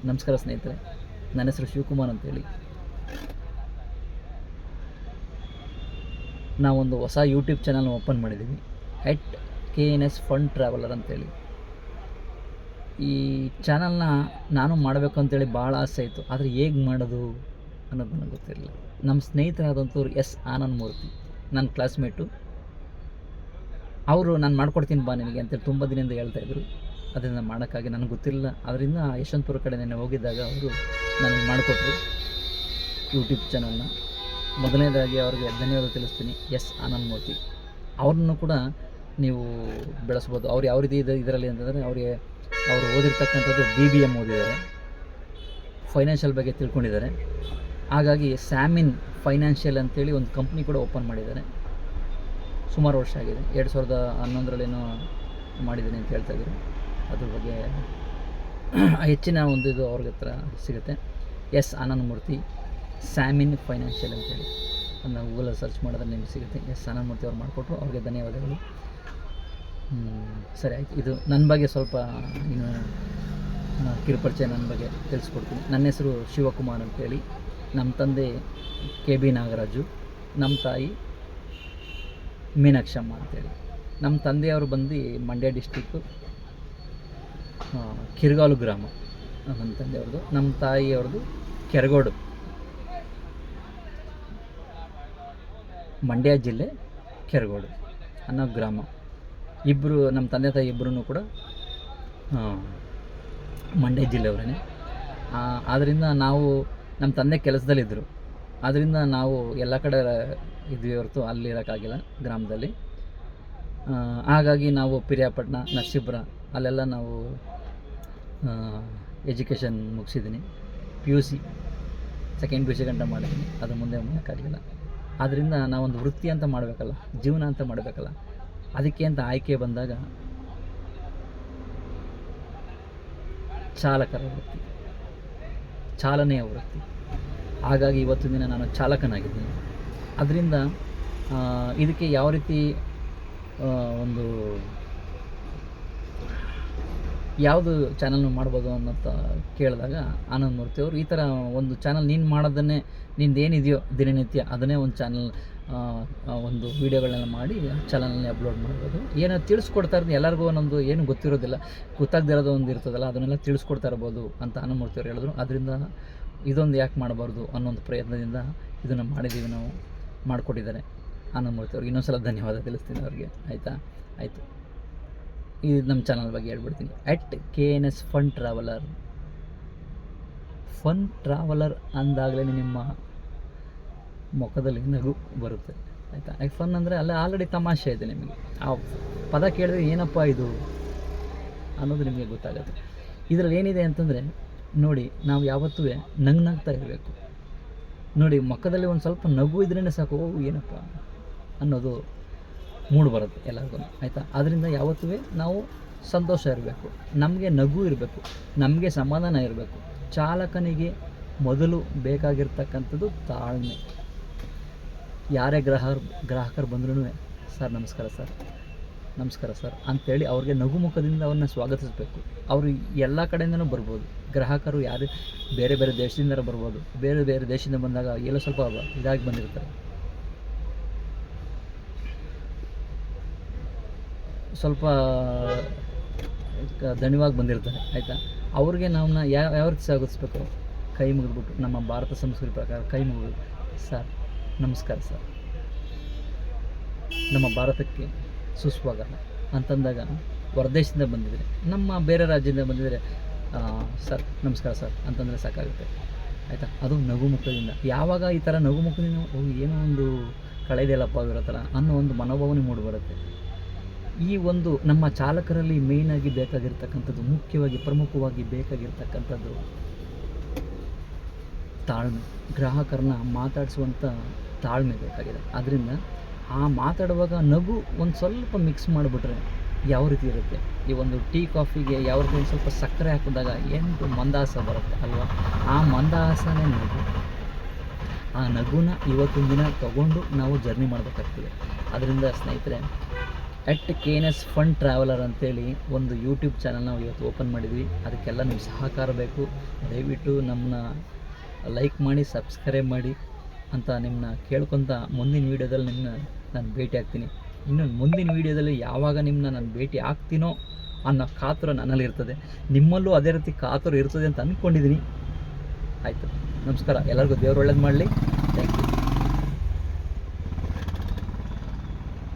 ನಮಸ್ಕಾರ ಸ್ನೇಹಿತರೆ, ನನ್ನ ಹೆಸರು ಶಿವಕುಮಾರ್ ಅಂತೇಳಿ. ನಾವೊಂದು ಹೊಸ ಯೂಟ್ಯೂಬ್ ಚಾನಲ್ನ ಓಪನ್ ಮಾಡಿದ್ದೀವಿ, @KNS ಫನ್ ಟ್ರಾವೆಲರ್ ಅಂತೇಳಿ. ಈ ಚಾನಲ್ನ ನಾನು ಮಾಡಬೇಕು ಅಂತೇಳಿ ಭಾಳ ಆಸೆ ಇತ್ತು, ಆದರೆ ಹೇಗೆ ಮಾಡೋದು ಅನ್ನೋದು ನನಗೆ ಗೊತ್ತಿರಲಿಲ್ಲ. ನಮ್ಮ ಸ್ನೇಹಿತರಾದಂಥವ್ರು ಆನಂದ್ ಮೂರ್ತಿ, ನನ್ನ ಕ್ಲಾಸ್ಮೇಟು. ಅವರು ನಾನು ಮಾಡ್ಕೊಡ್ತೀನಿ ಬಾ ನಿನಗೆ ಅಂತೇಳಿ ತುಂಬ ದಿನದಿಂದ ಹೇಳ್ತಾಯಿದ್ರು. ಅದನ್ನು ಮಾಡೋಕ್ಕಾಗಿ ನನಗೆ ಗೊತ್ತಿರಲಿಲ್ಲ. ಅದರಿಂದ ಯಶವಂತಪುರ ಕಡೆ ನೆನ್ನೆ ಹೋಗಿದ್ದಾಗ ಅವರು ನನಗೆ ಮಾಡಿಕೊಟ್ರು ಯೂಟ್ಯೂಬ್ ಚಾನಲ್ನ. ಮೊದಲನೇದಾಗಿ ಅವ್ರಿಗೆ ಧನ್ಯವಾದ ತಿಳಿಸ್ತೀನಿ, ಆನಂದ್ ಮೂರ್ತಿ. ಅವ್ರನ್ನೂ ಕೂಡ ನೀವು ಬೆಳೆಸ್ಬೋದು. ಅವ್ರು ಯಾವ ರೀತಿ ಇದರಲ್ಲಿ ಅಂತಂದರೆ ಅವರು ಓದಿರ್ತಕ್ಕಂಥದ್ದು BBM ಓದಿದ್ದಾರೆ, ಫೈನಾನ್ಷಿಯಲ್ ಬಗ್ಗೆ ತಿಳ್ಕೊಂಡಿದ್ದಾರೆ. ಹಾಗಾಗಿ ಸ್ಯಾಮಿನ್ ಫೈನಾನ್ಷಿಯಲ್ ಅಂತೇಳಿ ಒಂದು ಕಂಪ್ನಿ ಕೂಡ ಓಪನ್ ಮಾಡಿದ್ದಾರೆ. ಸುಮಾರು ವರ್ಷ ಆಗಿದೆ, 2011ರೇನೋ ಮಾಡಿದ್ದೀನಿ ಅಂತ ಹೇಳ್ತಾಯಿದ್ರು. ಅದ್ರ ಬಗ್ಗೆ ಹೆಚ್ಚಿನ ಒಂದು ಇದು ಅವ್ರಿಗೆ ಹತ್ರ ಸಿಗುತ್ತೆ. ಆನಂದ್ ಮೂರ್ತಿ ಸ್ಯಾಮಿನ್ ಫೈನಾನ್ಷಿಯಲ್ ಅಂತೇಳಿ ಅದನ್ನು ಗೂಗಲಲ್ಲಿ ಸರ್ಚ್ ಮಾಡಿದ್ರೆ ನಿಮ್ಗೆ ಸಿಗುತ್ತೆ. ಆನಂದ್ ಮೂರ್ತಿ ಅವ್ರು ಮಾಡಿಕೊಟ್ರು, ಅವ್ರಿಗೆ ಧನ್ಯವಾದಗಳು. ಸರಿ ಆಯಿತು. ಇದು ನನ್ನ ಬಗ್ಗೆ ಸ್ವಲ್ಪ ಇನ್ನು ಕಿರುಪರಿಚಯ ನನ್ನ ಬಗ್ಗೆ ತಿಳಿಸ್ಕೊಡ್ತೀನಿ. ನನ್ನ ಹೆಸರು ಶಿವಕುಮಾರ್ ಅಂತೇಳಿ. ನಮ್ಮ ತಂದೆ KB ನಾಗರಾಜು, ನಮ್ಮ ತಾಯಿ ಮೀನಾಕ್ಷಮ್ಮ ಅಂತೇಳಿ. ನಮ್ಮ ತಂದೆಯವರು ಬಂದು ಮಂಡ್ಯ ಡಿಸ್ಟಿಕ್ಕು, ಕಿರ್ಗಾಲು ಗ್ರಾಮ ನಮ್ಮ ತಂದೆಯವ್ರದ್ದು. ನಮ್ಮ ತಾಯಿಯವ್ರದ್ದು ಕೆರಗೋಡು, ಮಂಡ್ಯ ಜಿಲ್ಲೆ ಕೆರಗೋಡು ಅನ್ನೋ ಗ್ರಾಮ. ಇಬ್ಬರು ನಮ್ಮ ತಂದೆ ತಾಯಿ ಇಬ್ಬರೂ ಕೂಡ ಮಂಡ್ಯ ಜಿಲ್ಲೆಯವರೇ. ಆದ್ದರಿಂದ ನಾವು ನಮ್ಮ ತಂದೆ ಕೆಲಸದಲ್ಲಿದ್ದರು, ಆದ್ದರಿಂದ ನಾವು ಎಲ್ಲ ಕಡೆ ಇದ್ವಿ ಹೊರತು ಅಲ್ಲಿರೋಕ್ಕಾಗಿಲ್ಲ ಗ್ರಾಮದಲ್ಲಿ. ಹಾಗಾಗಿ ನಾವು ಪಿರಿಯಾಪಟ್ಟಣ, ನರಸೀಪುರ ಅಲ್ಲೆಲ್ಲ ನಾವು ಎಜುಕೇಷನ್ ಮುಗಿಸಿದ್ದೀನಿ. PUC ಸೆಕೆಂಡ್ PUC ಗಂಟ ಮಾಡಿದ್ದೀನಿ, ಅದು ಮುಂದೆ ಮಾಡೋಕ್ಕಾಗಲಿಲ್ಲ. ಆದ್ದರಿಂದ ನಾವೊಂದು ವೃತ್ತಿ ಅಂತ ಮಾಡಬೇಕಲ್ಲ, ಜೀವನ ಅಂತ ಮಾಡಬೇಕಲ್ಲ, ಅದಕ್ಕೆ ಅಂತ ಆಯ್ಕೆ ಬಂದಾಗ ಚಾಲಕರ ವೃತ್ತಿ, ಚಾಲನೆಯ ವೃತ್ತಿ. ಹಾಗಾಗಿ ಇವತ್ತಿನ ದಿನ ನಾನು ಚಾಲಕನಾಗಿದ್ದೀನಿ. ಅದರಿಂದ ಇದಕ್ಕೆ ಯಾವ ರೀತಿ ಒಂದು ಯಾವುದು ಚಾನಲ್ನ ಮಾಡ್ಬೋದು ಅನ್ನೋಂತ ಕೇಳಿದಾಗ ಆನಂದ್ ಮೂರ್ತಿ ಅವರು ಈ ಥರ ಒಂದು ಚಾನಲ್ ನೀನು ಮಾಡೋದನ್ನೇ, ನಿಂದೇನಿದೆಯೋ ದಿನನಿತ್ಯ ಅದನ್ನೇ ಒಂದು ಚಾನಲ್, ಒಂದು ವೀಡಿಯೋಗಳನ್ನೆಲ್ಲ ಮಾಡಿ ಚಾನಲ್ನಲ್ಲಿ ಅಪ್ಲೋಡ್ ಮಾಡ್ಬೋದು. ಏನೋ ತಿಳಿಸ್ಕೊಡ್ತಾ ಇರೋದು ಎಲ್ಲರಿಗೂ ಒಂದೊಂದು ಏನು ಗೊತ್ತಿರೋದಿಲ್ಲ, ಗೊತ್ತಾಗದಿರೋದು ಒಂದು ಇರ್ತದಲ್ಲ, ಅದನ್ನೆಲ್ಲ ತಿಳಿಸ್ಕೊಡ್ತಾ ಇರ್ಬೋದು ಅಂತ ಆನಂದ್ ಮೂರ್ತಿ ಅವರು ಹೇಳಿದ್ರು. ಅದರಿಂದ ಇದೊಂದು ಯಾಕೆ ಮಾಡಬಾರ್ದು ಅನ್ನೋ ಒಂದು ಪ್ರಯತ್ನದಿಂದ ಇದನ್ನು ಮಾಡಿದ್ದೀವಿ, ನಾವು ಮಾಡಿಕೊಟ್ಟಿದ್ದಾರೆ ಆನಂದ್ ಮೂರ್ತಿ ಅವ್ರಿಗೆ. ಇನ್ನೊಂದು ಸಲ ಧನ್ಯವಾದ ತಿಳಿಸ್ತೀನಿ ಅವ್ರಿಗೆ. ಆಯಿತು. ಇದು ನಮ್ಮ ಚಾನಲ್ ಬಗ್ಗೆ ಹೇಳ್ಬಿಡ್ತೀನಿ. @KNS fun traveller. Fun traveller ಅಂದಾಗಲೇ ನಿಮ್ಮ ಮುಖದಲ್ಲಿ ನಗು ಬರುತ್ತೆ, ಆಯಿತಾ? ಫನ್ ಅಂದರೆ ಅಲ್ಲ, ಆಲ್ರೆಡಿ ತಮಾಷೆ ಇದೆ ನಿಮಗೆ. ಆ ಪದ ಕೇಳಿದ್ರೆ ಏನಪ್ಪ ಇದು ಅನ್ನೋದು ನಿಮಗೆ ಗೊತ್ತಾಗುತ್ತೆ. ಇದರಲ್ಲಿ ಏನಿದೆ ಅಂತಂದರೆ ನೋಡಿ, ನಾವು ಯಾವತ್ತೂ ನಗ್ತಾ ಇರಬೇಕು. ನೋಡಿ, ಮುಖದಲ್ಲಿ ಒಂದು ಸ್ವಲ್ಪ ನಗು ಇದ್ರೇ ಸಾಕು, ಏನಪ್ಪ ಅನ್ನೋದು ಮೂಡ್ ಬರುತ್ತೆ ಎಲ್ಲರಿಗೂ, ಆಯಿತಾ? ಅದರಿಂದ ಯಾವತ್ತೂ ನಾವು ಸಂತೋಷ ಇರಬೇಕು, ನಮಗೆ ನಗು ಇರಬೇಕು, ನಮಗೆ ಸಮಾಧಾನ ಇರಬೇಕು. ಚಾಲಕನಿಗೆ ಮೊದಲು ಬೇಕಾಗಿರ್ತಕ್ಕಂಥದ್ದು ತಾಳ್ಮೆ. ಯಾರೇ ಗ್ರಾಹಕರು ಬಂದ್ರೂ ಸರ್ ನಮಸ್ಕಾರ ಸರ್ ಅಂಥೇಳಿ ಅವ್ರಿಗೆ ನಗು ಮುಖದಿಂದ ಅವ್ರನ್ನ ಸ್ವಾಗತಿಸಬೇಕು. ಅವರು ಎಲ್ಲ ಕಡೆಯಿಂದನೂ ಬರ್ಬೋದು. ಗ್ರಾಹಕರು ಯಾರು ಬೇರೆ ಬೇರೆ ದೇಶದಿಂದ ಬರ್ಬೋದು. ಬೇರೆ ಬೇರೆ ದೇಶದಿಂದ ಬಂದಾಗ ಎಲ್ಲೋ ಸ್ವಲ್ಪ ಇದಾಗಿ ಬಂದಿರ್ತಾರೆ, ಸ್ವಲ್ಪ ದಣಿವಾಗಿ ಬಂದಿರ್ತಾರೆ, ಆಯಿತಾ? ಅವ್ರಿಗೆ ನಾವು ಯಾವ ರೀತಿ ಸ್ವಾಗತಿಸ್ಬೇಕು? ಕೈ ಮುಗಿದ್ಬಿಟ್ಟು, ನಮ್ಮ ಭಾರತ ಸಂಸ್ಕೃತಿ ಪ್ರಕಾರ ಕೈ ಮುಗಿದು, ಸರ್ ನಮಸ್ಕಾರ ಸರ್, ನಮ್ಮ ಭಾರತಕ್ಕೆ ಸುಸ್ವಾಗತ ಅಂತಂದಾಗ, ಹೊರದೇಶದಿಂದ ಬಂದಿದ್ದರೆ, ನಮ್ಮ ಬೇರೆ ರಾಜ್ಯದಿಂದ ಬಂದಿದ್ದರೆ ಸರ್ ನಮಸ್ಕಾರ ಸರ್ ಅಂತಂದರೆ ಸಾಕಾಗುತ್ತೆ, ಆಯಿತಾ? ಅದು ನಗು ಮುಖದಿಂದ. ಯಾವಾಗ ಈ ಥರ ನಗು ಮುಖದಿಂದ ಏನೋ ಒಂದು ಕಳೆದೆಯಲ್ಲಪ್ಪ ಇರೋ ಥರ ಅನ್ನೋ ಒಂದು ಮನೋಭಾವನೆ ಮೂಡಿಬರುತ್ತೆ. ಈ ಒಂದು ನಮ್ಮ ಚಾಲಕರಲ್ಲಿ ಮೇಯ್ನಾಗಿ ಬೇಕಾಗಿರ್ತಕ್ಕಂಥದ್ದು, ಮುಖ್ಯವಾಗಿ ಪ್ರಮುಖವಾಗಿ ಬೇಕಾಗಿರ್ತಕ್ಕಂಥದ್ದು ತಾಳ್ಮೆ. ಗ್ರಾಹಕರನ್ನ ಮಾತಾಡಿಸುವಂಥ ತಾಳ್ಮೆ ಬೇಕಾಗಿದೆ. ಆದ್ದರಿಂದ ಆ ಮಾತಾಡುವಾಗ ನಗು ಒಂದು ಸ್ವಲ್ಪ ಮಿಕ್ಸ್ ಮಾಡಿಬಿಟ್ರೆ ಯಾವ ರೀತಿ ಇರುತ್ತೆ? ಈ ಒಂದು ಟೀ ಕಾಫಿಗೆ ಯಾವ ರೀತಿ ಒಂದು ಸ್ವಲ್ಪ ಸಕ್ಕರೆ ಹಾಕಿದಾಗ ಏನು ಮಂದಹಾಸ ಬರುತ್ತೆ ಅಲ್ವಾ? ಆ ಮಂದಹಾಸನೇ ನಗು. ಆ ನಗುನ ಇವತ್ತಿನ ದಿನ ತಗೊಂಡು ನಾವು ಜರ್ನಿ ಮಾಡಬೇಕಾಗ್ತದೆ. ಅದರಿಂದ ಸ್ನೇಹಿತರೆ, @KNS ಫನ್ ಟ್ರಾವೆಲರ್ ಅಂತೇಳಿ ಒಂದು ಯೂಟ್ಯೂಬ್ ಚಾನಲ್ ನಾವು ಇವತ್ತು ಓಪನ್ ಮಾಡಿದ್ವಿ. ಅದಕ್ಕೆಲ್ಲ ನಿಮ್ಮ ಸಹಕಾರ ಬೇಕು. ದಯವಿಟ್ಟು ನಮ್ಮನ್ನ ಲೈಕ್ ಮಾಡಿ, ಸಬ್ಸ್ಕ್ರೈಬ್ ಮಾಡಿ ಅಂತ ನಿಮ್ಮನ್ನ ಕೇಳ್ಕೊತ ಮುಂದಿನ ವೀಡಿಯೋದಲ್ಲಿ ನಿಮ್ಮನ್ನ ನಾನು ಭೇಟಿ ಆಗ್ತೀನಿ. ಇನ್ನು ಮುಂದಿನ ವೀಡಿಯೋದಲ್ಲಿ ಯಾವಾಗ ನಿಮ್ಮನ್ನ ನಾನು ಭೇಟಿ ಆಗ್ತೀನೋ ಅನ್ನೋ ಕಾತುರ ನನ್ನಲ್ಲಿರ್ತದೆ. ನಿಮ್ಮಲ್ಲೂ ಅದೇ ರೀತಿ ಕಾತುರ ಇರ್ತದೆ ಅಂತ ಅಂದ್ಕೊಂಡಿದ್ದೀನಿ. ಆಯಿತು, ನಮಸ್ಕಾರ. ಎಲ್ಲರಿಗೂ ದೇವ್ರು ಒಳ್ಳೇದು ಮಾಡಲಿ.